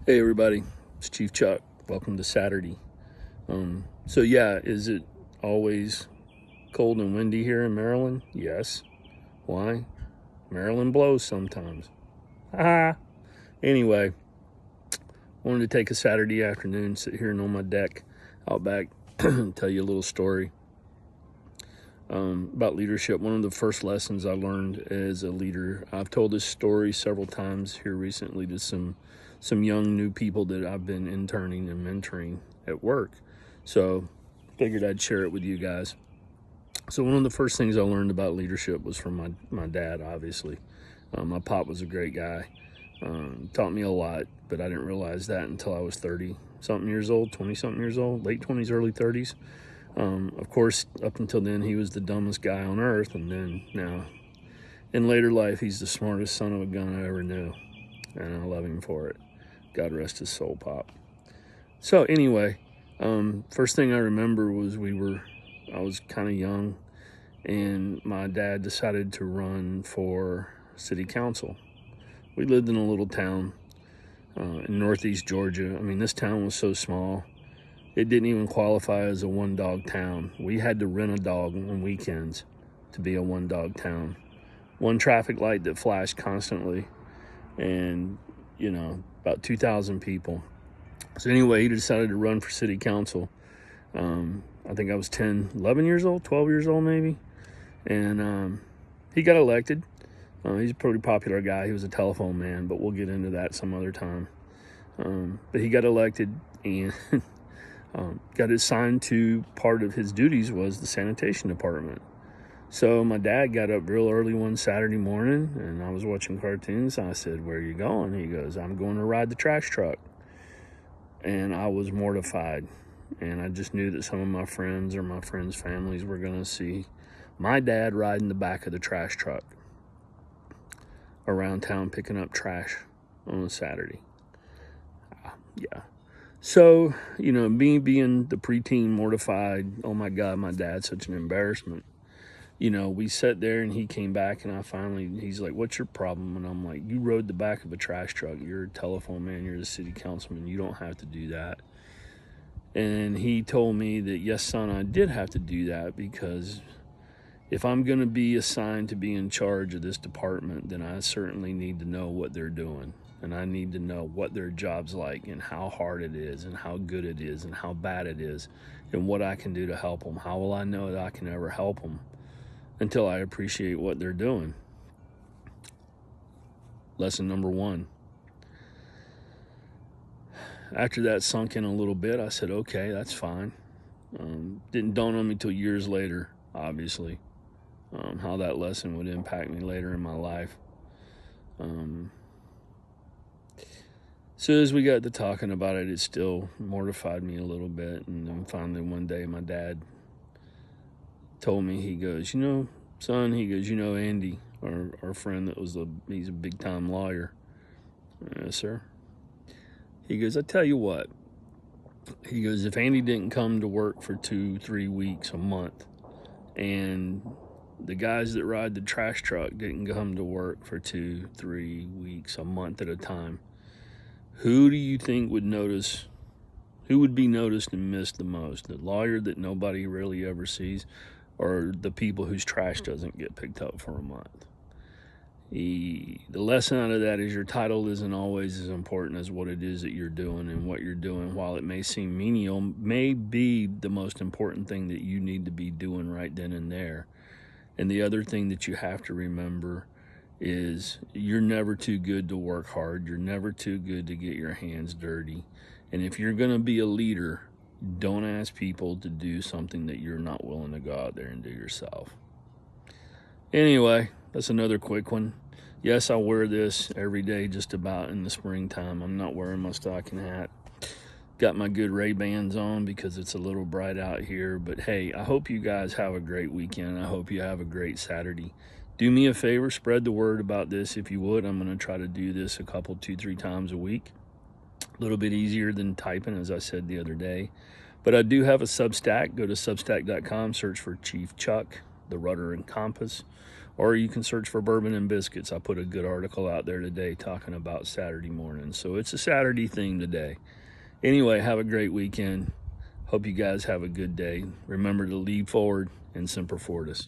Hey everybody, it's Chief Chuck. Welcome to Saturday. So yeah, is it always cold and windy here in Maryland? Yes. Why? Maryland blows sometimes. Ah. Anyway, wanted to take a Saturday afternoon, sit here and on my deck out back, tell you a little story about leadership. One of the first lessons I learned as a leader. I've told this story several times here recently to some young new people that I've been interning and mentoring at work. So figured I'd share it with you guys. So one of the first things I learned about leadership was from my dad, obviously. My pop was a great guy. Taught me a lot, but I didn't realize that until I was 30-something years old, 20-something years old, late 20s, early 30s. Of course, up until then, he was the dumbest guy on earth, and then now, in later life, he's the smartest son of a gun I ever knew, and I love him for it. God rest his soul, Pop. So anyway, first thing I remember was I was kind of young, and my dad decided to run for city council. We lived in a little town in northeast Georgia. I mean, this town was so small, it didn't even qualify as a one-dog town. We had to rent a dog on weekends to be a one-dog town. One traffic light that flashed constantly, and, about 2,000 people. So anyway, he decided to run for city council. I think I was 10, 11 years old, 12 years old maybe. And he got elected. He's a pretty popular guy. He was a telephone man, but we'll get into that some other time. But he got elected and got assigned to, part of his duties was the sanitation department. So my dad got up real early one Saturday morning, and I was watching cartoons. I said, "Where are you going?" He goes, "I'm going to ride the trash truck." And I was mortified. And I just knew that some of my friends or my friends' families were going to see my dad riding the back of the trash truck around town picking up trash on a Saturday. Yeah. So, me being the preteen mortified, oh my God, my dad's such an embarrassment. We sat there and he came back and he's like, "What's your problem?" And I'm like, "You rode the back of a trash truck. You're a telephone man. You're the city councilman. You don't have to do that." And he told me that, "Yes, son, I did have to do that because if I'm going to be assigned to be in charge of this department, then I certainly need to know what they're doing. And I need to know what their job's like and how hard it is and how good it is and how bad it is and what I can do to help them. How will I know that I can ever help them until I appreciate what they're doing?" Lesson number one. After that sunk in a little bit, I said, "Okay, that's fine." Didn't dawn on me till years later, obviously, how that lesson would impact me later in my life. So as we got to talking about it, it still mortified me a little bit. And then finally one day my dad told me, he goes, "Son," he goes, "Andy, our friend he's a big time lawyer." "Yes, sir." He goes, "I tell you what," he goes, "if Andy didn't come to work for 2-3 weeks, a month, and the guys that ride the trash truck didn't come to work for 2-3 weeks, a month at a time, who do you think would notice? Who would be noticed and missed the most? The lawyer that nobody really ever sees, or the people whose trash doesn't get picked up for a month?" The lesson out of that is your title isn't always as important as what it is that you're doing, and what you're doing, while it may seem menial, may be the most important thing that you need to be doing right then and there. And the other thing that you have to remember is you're never too good to work hard. You're never too good to get your hands dirty. And if you're going to be a leader, don't ask people to do something that you're not willing to go out there and do yourself. Anyway, that's another quick one. Yes, I wear this every day just about in the springtime. I'm not wearing my stocking hat. Got my good Ray-Bans on because it's a little bright out here. But hey, I hope you guys have a great weekend. I hope you have a great Saturday. Do me a favor, spread the word about this if you would. I'm going to try to do this 2-3 times a week. A little bit easier than typing, as I said the other day. But I do have a Substack. Go to substack.com, search for Chief Chuck, the Rudder and Compass. or you can search for Bourbon and Biscuits. I put a good article out there today talking about Saturday morning. So it's a Saturday theme today. Anyway, have a great weekend. Hope you guys have a good day. Remember to lead forward and Semper Fortis.